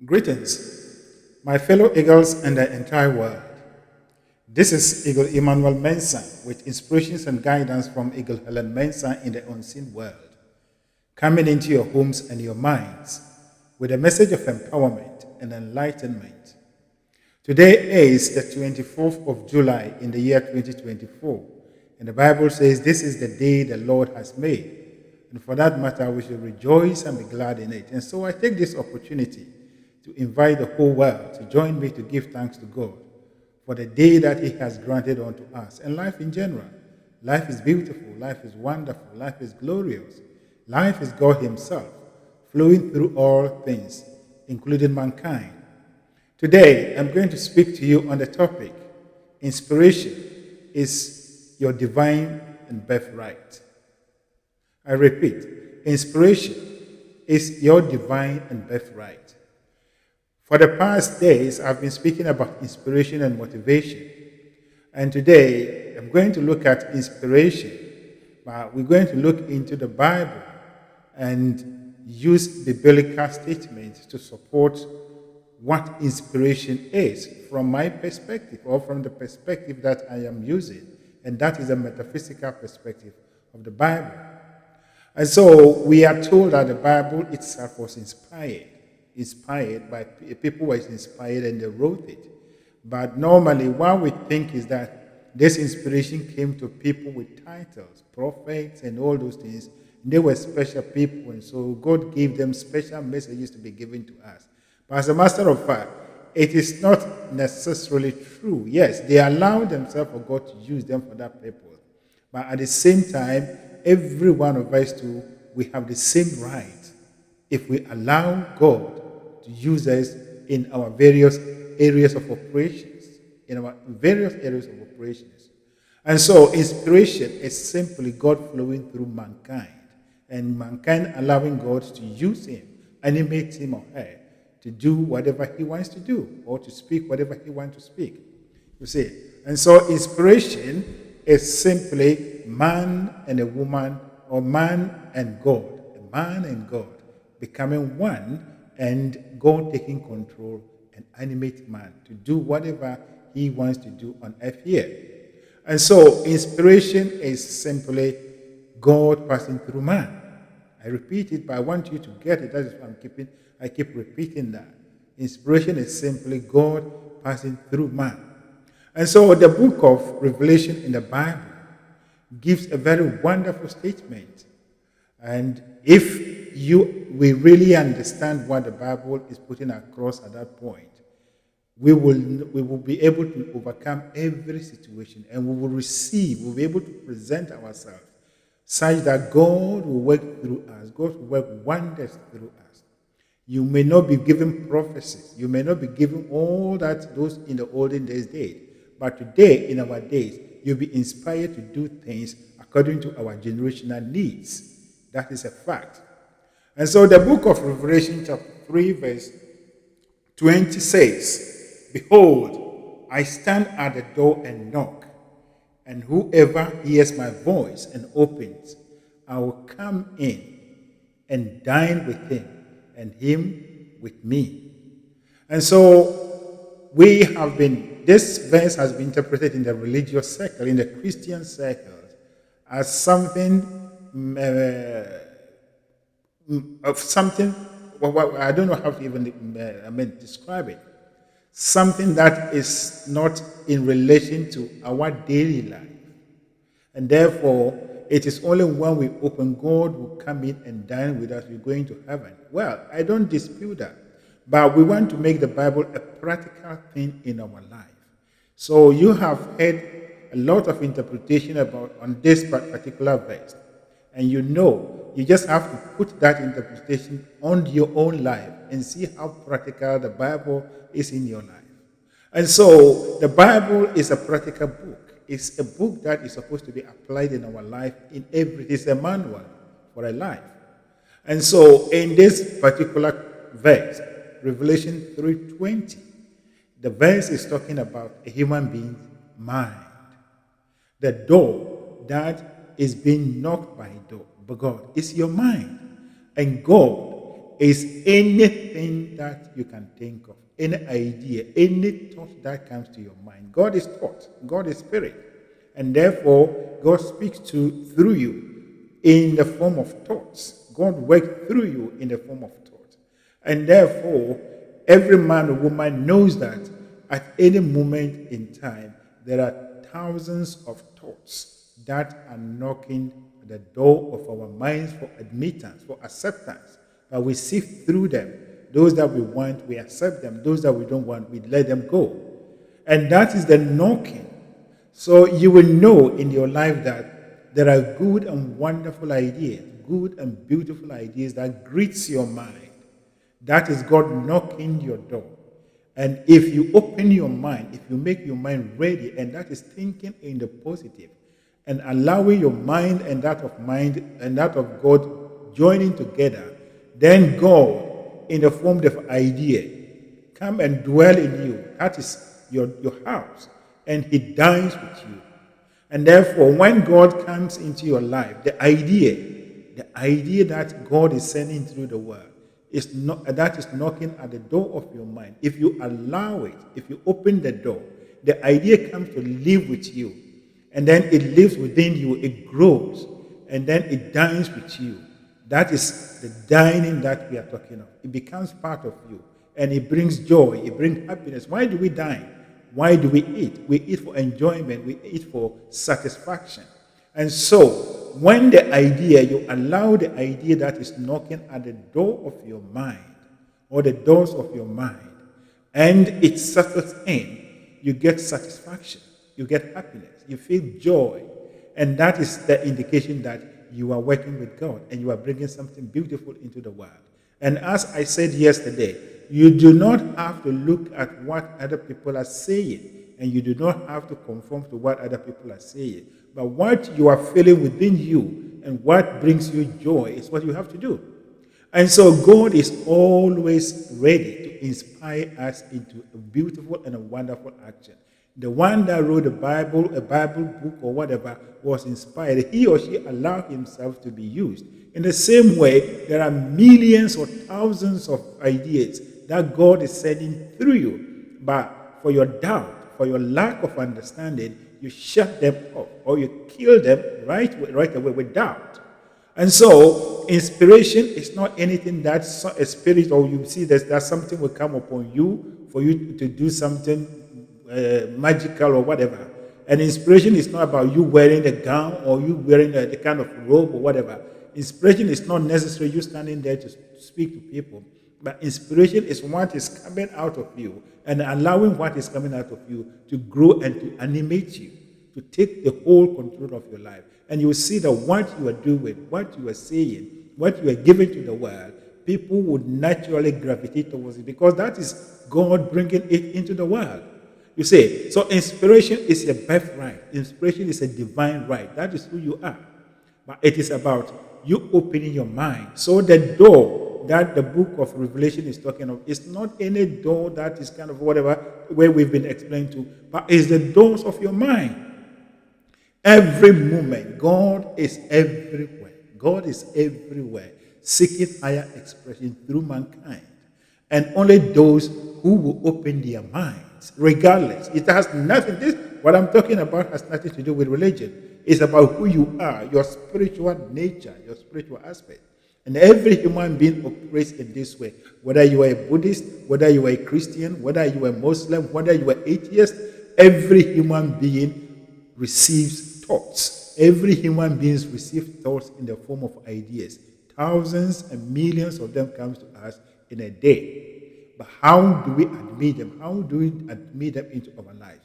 Greetings, my fellow eagles and the entire world. This is Eagle Emmanuel Mensah with inspirations and guidance from Eagle Helen Mensah in the unseen world, coming into your homes and your minds with a message of empowerment and enlightenment. Today is the 24th of July in the year 2024, and the Bible says this is the day the Lord has made. And for that matter, we should rejoice and be glad in it. And so I take this opportunity to invite the whole world to join me to give thanks to God for the day that He has granted unto us and life in general. Life is beautiful, life is wonderful, life is glorious. Life is God Himself, flowing through all things, including mankind. Today, I'm going to speak to you on the topic, inspiration is your divine and birthright. I repeat, inspiration is your divine and birthright. For the past days, I've been speaking about inspiration and motivation. And today, I'm going to look at inspiration. But we're going to look into the Bible and use biblical statements to support what inspiration is from my perspective or from the perspective that I am using. And that is a metaphysical perspective of the Bible. And so we are told that the Bible itself was inspired by people who were inspired and they wrote it. But normally what we think is that this inspiration came to people with titles, prophets and all those things. They were special people, and so God gave them special messages to be given to us. But as a matter of fact, it is not necessarily true. Yes, they allowed themselves for God to use them for that purpose. But at the same time, every one of us too, we have the same right if we allow God to use us in our various areas of operations, And so inspiration is simply God flowing through mankind, and mankind allowing God to use him, animate him or her, to do whatever he wants to do, or to speak whatever he wants to speak. You see? And so inspiration is simply man and a woman, or man and God becoming one, and God taking control and animate man to do whatever he wants to do on earth here. And so inspiration is simply God passing through man. I repeat it, but I want you to get it. That is why I keep repeating that. Inspiration is simply God passing through man. And so the book of Revelation in the Bible gives a very wonderful statement. And if we really understand what the Bible is putting across at that point, we will be able to overcome every situation, and we'll be able to present ourselves such that God will work through us. God will work wonders through us. You may not be given prophecies. You may not be given all that those in the olden days did. But today, in our days, you'll be inspired to do things according to our generational needs. That is a fact. And so the book of Revelation chapter 3 verse 20 says, "Behold, I stand at the door and knock, and whoever hears my voice and opens, I will come in and dine with him, and him with me." And so this verse has been interpreted in the religious circle, in the Christian circles, as I don't know how to even describe it. Something that is not in relation to our daily life. And therefore, it is only when we open, God will come in and dine with us. We're going to heaven. Well, I don't dispute that. But we want to make the Bible a practical thing in our life. So you have heard a lot of interpretation on this particular verse. And you just have to put that interpretation on your own life and see how practical the Bible is in your life. And so the Bible is a practical book. It's a book that is supposed to be applied in our life it's a manual for a life. And so in this particular verse, Revelation 3:20, the verse is talking about a human being's mind. The door that is being knocked by God is your mind. And God is anything that you can think of, any idea, any thought that comes to your mind. God is thought, God is spirit. And therefore, God speaks through you in the form of thoughts. God works through you in the form of thought. And therefore, every man or woman knows that at any moment in time, there are thousands of thoughts that are knocking at the door of our minds for admittance, for acceptance. But we sift through them. Those that we want, we accept them. Those that we don't want, we let them go. And that is the knocking. So you will know in your life that there are good and wonderful ideas, good and beautiful ideas that greets your mind. That is God knocking your door. And if you open your mind, if you make your mind ready, and that is thinking in the positive, and allowing your mind and that of God joining together, then God, in the form of idea, come and dwell in you. That is your house. And he dines with you. And therefore, when God comes into your life, the idea that God is sending through the world, that is knocking at the door of your mind. If you allow it, if you open the door, the idea comes to live with you. And then it lives within you, it grows, and then it dines with you. That is the dining that we are talking of. It becomes part of you, and it brings joy, it brings happiness. Why do we dine? Why do we eat? We eat for enjoyment, we eat for satisfaction. And so, when you allow the idea that is knocking at the door of your mind, or the doors of your mind, and it settles in, you get satisfaction, you get happiness, you feel joy. And that is the indication that you are working with God and you are bringing something beautiful into the world. And as I said yesterday, you do not have to look at what other people are saying, and you do not have to conform to what other people are saying. But what you are feeling within you and what brings you joy is what you have to do. And so God is always ready to inspire us into a beautiful and a wonderful action. The one that wrote a Bible book or whatever, was inspired. He or she allowed himself to be used. In the same way, there are millions or thousands of ideas that God is sending through you. But for your doubt, for your lack of understanding, you shut them off or you kill them right away with doubt. And so, inspiration is not anything that's a spirit, or you see that something will come upon you for you to do something magical or whatever. And inspiration is not about you wearing a gown or you wearing the kind of robe or whatever. Inspiration is not necessarily you standing there to speak to people. But inspiration is what is coming out of you and allowing what is coming out of you to grow and to animate you, to take the whole control of your life. And you will see that what you are doing, what you are saying, what you are giving to the world, people would naturally gravitate towards it because that is God bringing it into the world. You see, so inspiration is a birthright. Inspiration is a divine right. That is who you are. But it is about you opening your mind. So the door that the book of Revelation is talking of is not any door that is kind of whatever, where we've been explained to, but it's the doors of your mind. Every moment, God is everywhere. God is everywhere, seeking higher expression through mankind. And only those who will open their minds, regardless. It has nothing, what I'm talking about has nothing to do with religion. It's about who you are, your spiritual nature, your spiritual aspect. And every human being operates in this way. Whether you are a Buddhist, whether you are a Christian, whether you are a Muslim, whether you are atheist, every human being receives thoughts. Every human being receives thoughts in the form of ideas. Thousands and millions of them comes to us in a day. But how do we admit them? How do we admit them into our lives?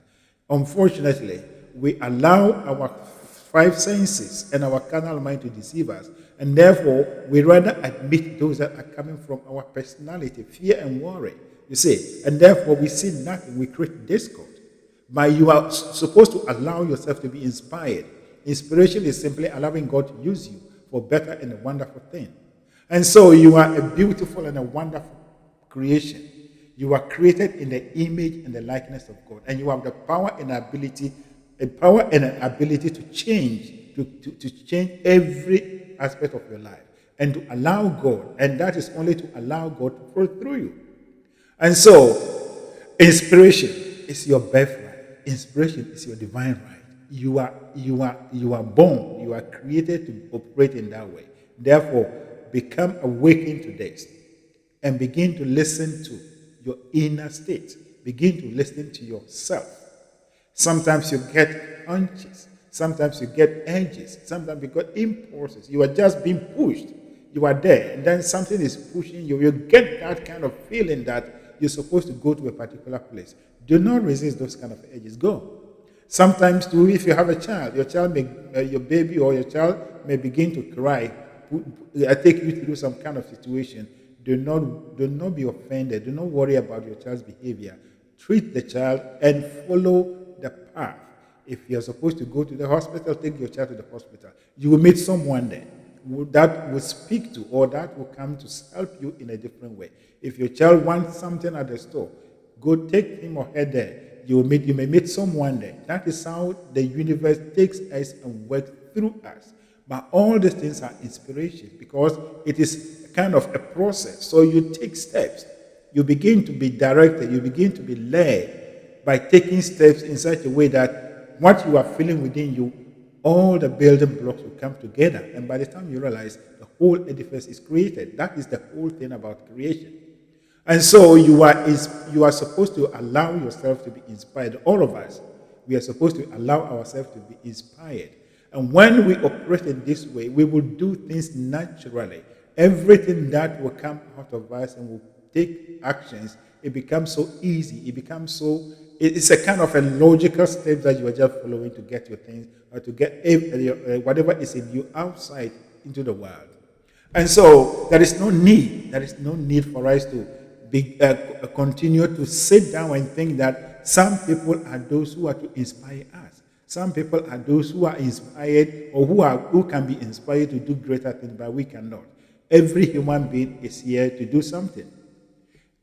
Unfortunately, we allow our five senses and our carnal mind to deceive us. And therefore, we rather admit those that are coming from our personality, fear and worry. You see, and therefore we see nothing. We create discord. But you are supposed to allow yourself to be inspired. Inspiration is simply allowing God to use you for better and a wonderful thing. And so you are a beautiful and a wonderful creation. You are created in the image and the likeness of God. And you have the power and ability to change, to change every aspect of your life. and to allow God, and that is only to allow God to flow through you. And so, inspiration is your birthright. Inspiration is your divine right. You are born. You are created to operate in that way. Therefore, become awakened to this, and begin to listen to your inner state. Begin to listen to yourself. Sometimes you get hunches. Sometimes you get edges. Sometimes you get impulses. You are just being pushed. You are there, and then something is pushing you. You get that kind of feeling that you're supposed to go to a particular place. Do not resist those kind of edges. Go. Sometimes, too, if you have a child, your baby or your child may begin to cry. Take you through some kind of situation. Do not be offended. Do not worry about your child's behavior. Treat the child and follow the path. If you're supposed to go to the hospital, take your child to the hospital. You will meet someone there that will speak to, or that will come to help you in a different way. If your child wants something at the store, go take him or her there. You may meet someone there. That is how the universe takes us and works through us. But all these things are inspiration, because it is kind of a process. So you take steps. You begin to be directed. You begin to be led by taking steps in such a way that what you are feeling within you, all the building blocks will come together. And by the time you realize, the whole edifice is created. That is the whole thing about creation. And so you are supposed to allow yourself to be inspired. All of us, we are supposed to allow ourselves to be inspired. And when we operate in this way, we will do things naturally. Everything that will come out of us and will take actions, it becomes so easy. It's a kind of a logical step that you are just following to get your things, or to get whatever is in you outside into the world. And so there is no need for us to continue to sit down and think that some people are those who are to inspire us. Some people are those who are inspired, or who can be inspired to do greater things, but we cannot. Every human being is here to do something.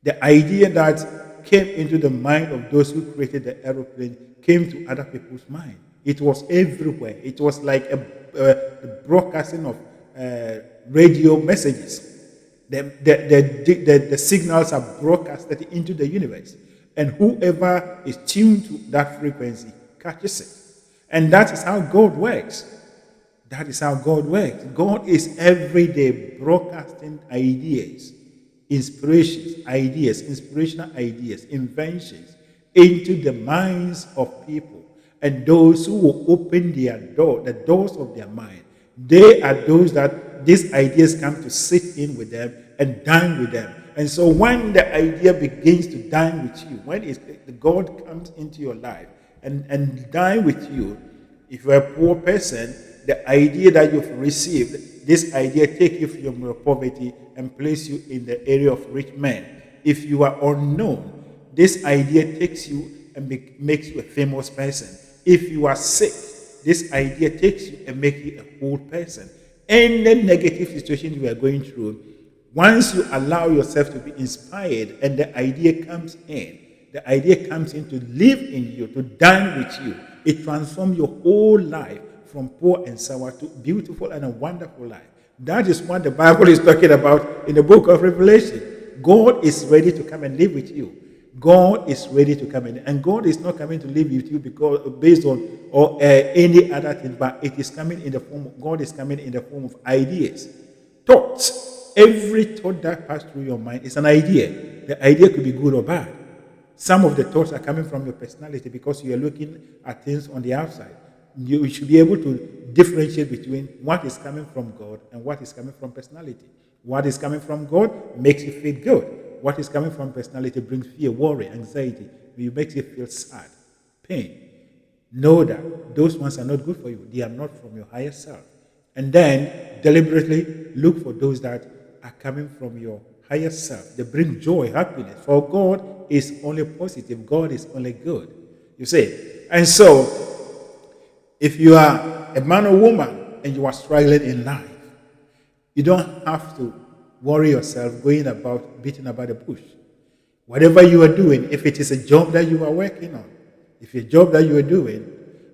The idea that came into the mind of those who created the aeroplane came to other people's mind. It was everywhere. It was like a broadcasting of radio messages. The signals are broadcasted into the universe, and whoever is tuned to that frequency catches it. And that is how God works. That is how God works. God is every day broadcasting ideas, inspirational ideas, inventions into the minds of people. And those who will open the doors of their mind, they are those that these ideas come to sit in with them and dine with them. And so when the idea begins to dine with you, when God comes into your life and dine with you, if you're a poor person, the idea that you've received, this idea take you from your poverty and place you in the area of rich men. If you are unknown, this idea takes you and makes you a famous person. If you are sick, this idea takes you and makes you a whole person. Any negative situation you are going through, once you allow yourself to be inspired and the idea comes in to live in you, to dine with you, it transforms your whole life from poor and sour to beautiful and a wonderful life. That is what the Bible is talking about in the book of Revelation. God is ready to come and live with you. God is ready to come in, and God is not coming to live with you based on any other thing, but it is coming in the form of, God is coming in the form of ideas, thoughts. Every thought that passes through your mind is an idea. The idea could be good or bad. Some of the thoughts are coming from your personality because you are looking at things on the outside. You should be able to differentiate between what is coming from God and what is coming from personality. What is coming from God makes you feel good. What is coming from personality brings fear, worry, anxiety. It makes you feel sad, pain. Know that those ones are not good for you. They are not from your higher self. And then deliberately look for those that are coming from your higher self. They bring joy, happiness. For God is only positive. God is only good. You see? And so, if you are a man or woman and you are struggling in life, you don't have to worry yourself going about beating about the bush. Whatever you are doing, if it is a job that you are working on, if a job that you are doing,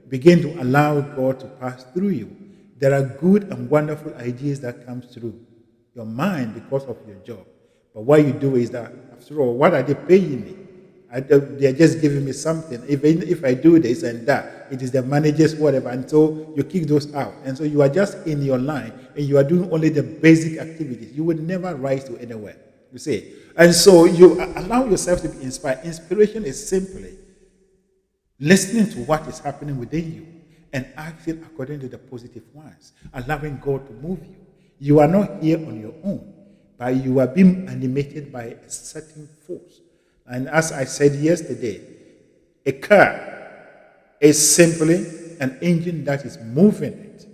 begin to allow God to pass through you. There are good and wonderful ideas that come through. your mind because of your job. But what you do is that, after all, what are they paying me? They're just giving me something. If I do this and that, it is the manager's whatever. And so you kick those out. And so you are just in your line and you are doing only the basic activities. You would never rise to anywhere, you see. And so you allow yourself to be inspired. Inspiration is simply listening to what is happening within you and acting according to the positive ones, allowing God to move you. You are not here on your own, but you are being animated by a certain force. And as I said yesterday, a car is simply an engine that is moving it.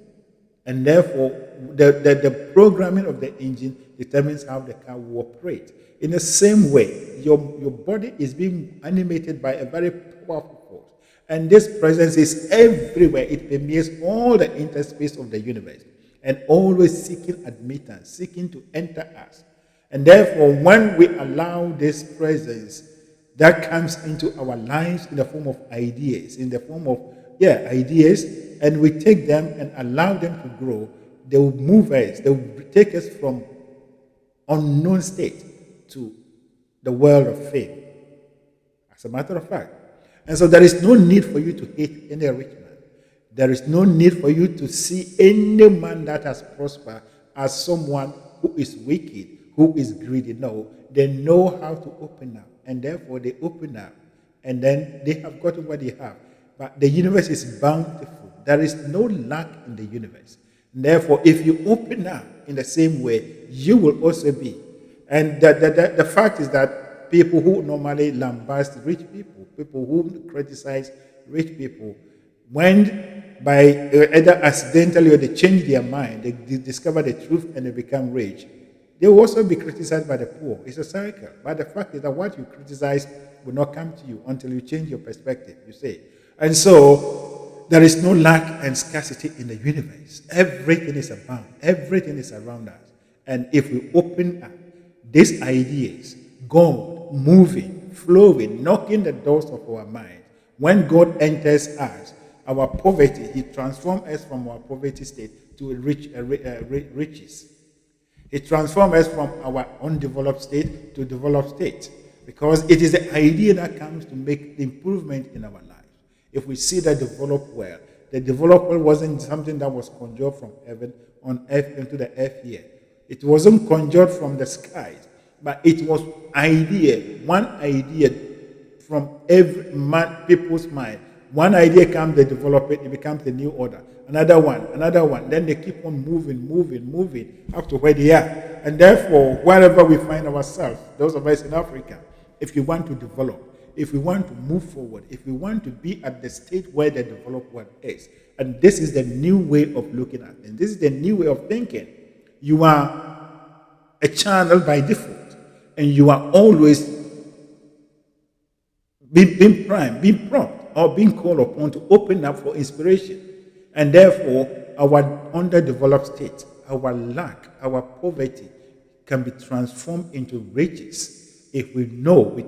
And therefore, the programming of the engine determines how the car will operate. In the same way, your body is being animated by a very powerful force. And this presence is everywhere. It permeates all the interspace of the universe and always seeking admittance, seeking to enter us. And therefore, when we allow this presence that comes into our lives in the form of ideas, ideas, and we take them and allow them to grow, they will move us, they will take us from unknown state to the world of fame. As a matter of fact. And so there is no need for you to hate any rich man. There is no need for you to see any man that has prospered as someone who is wicked, who is greedy. No, they know how to open up, and therefore they open up, and then they have gotten what they have. But the universe is bountiful. There is no lack in the universe. And therefore, if you open up in the same way, you will also be. And the fact is that people who normally lambast rich people, people who criticize rich people, when by either accidentally or they change their mind, they discover the truth and they become rich, they will also be criticized by the poor. It's a cycle. But the fact is that what you criticize will not come to you until you change your perspective, you see. And so, there is no lack and scarcity in the universe. Everything is abound. Everything is around us. And if we open up these ideas, God moving, flowing, knocking the doors of our mind, when God enters us, our poverty, He transforms us from our poverty state to riches. He transforms us from our undeveloped state to developed state. Because it is the idea that comes to make the improvement in our life. If we see the developed world, the developed world wasn't something that was conjured from heaven on earth into the earth here. It wasn't conjured from the skies, but it was one idea from every people's mind. One idea comes, they develop it, it becomes the new order. Another one. Then they keep on moving up to where they are. And therefore, wherever we find ourselves, those of us in Africa, if you want to develop, if we want to move forward, if we want to be at the state where the developed world is, and this is the new way of looking at things, this is the new way of thinking. You are a channel by default, and you are always being prompt, or being called upon to open up for inspiration. And therefore, our underdeveloped state, our lack, our poverty can be transformed into riches if we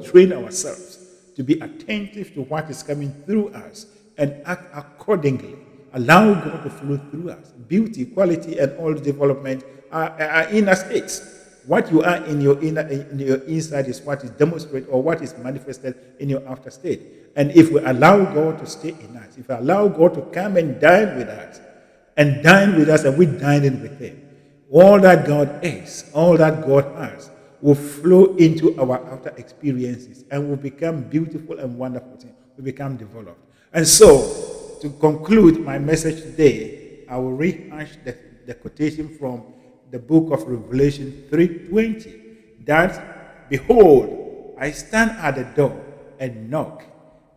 train ourselves to be attentive to what is coming through us and act accordingly. Allow God to flow through us. Beauty, quality, and all development are inner states. What you are in your inside is what is demonstrated or what is manifested in your outer state. And if we allow God to stay in us, if we allow God to come and dine with us, and we dine in with Him, all that God is, all that God has, will flow into our outer experiences and will become beautiful and wonderful things. We become developed. And so, to conclude my message today, I will rehash the quotation from the book of Revelation 3:20, that, behold, I stand at the door and knock,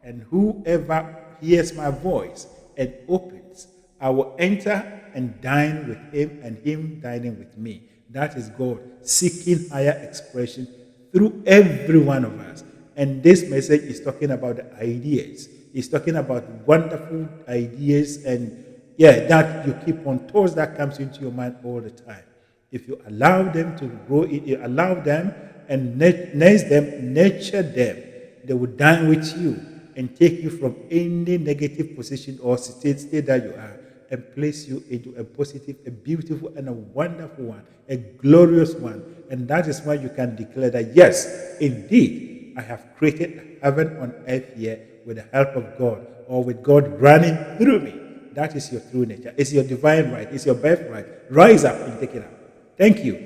and whoever hears my voice and opens, I will enter and dine with him and him dining with me. That is God seeking higher expression through every one of us. And this message is talking about the ideas. It's talking about wonderful ideas and that you keep on thoughts that comes into your mind all the time. If you allow them to grow, you allow them and nurture them, they will dine with you and take you from any negative position or state that you are and place you into a positive, a beautiful, and a wonderful one, a glorious one. And that is why you can declare that, yes, indeed, I have created heaven on earth here with the help of God, or with God running through me. That is your true nature. It's your divine right. It's your birthright. Rise up and take it up. Thank you,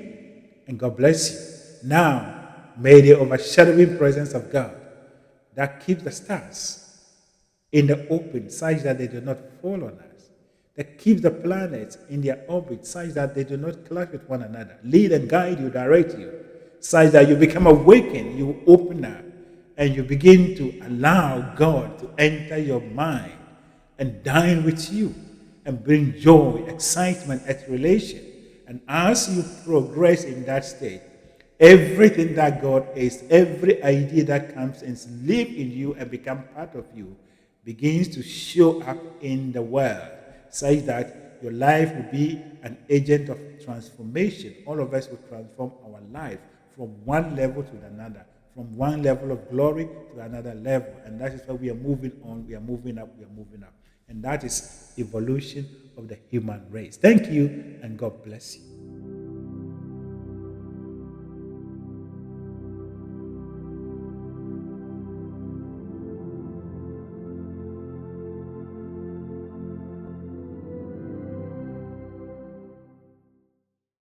and God bless you. Now, may the overshadowing presence of God that keeps the stars in the open such that they do not fall on us, that keeps the planets in their orbit such that they do not clash with one another, lead and guide you, direct you, such that you become awakened, you open up, and you begin to allow God to enter your mind and dine with you and bring joy, excitement, exhilaration. And as you progress in that state, everything that God is, every idea that comes and live in you and become part of you, begins to show up in the world, such that your life will be an agent of transformation. All of us will transform our life from one level to another, from one level of glory to another level. And that is why we are moving on, we are moving up, we are moving up. And that is evolution of the human race. Thank you, and God bless you.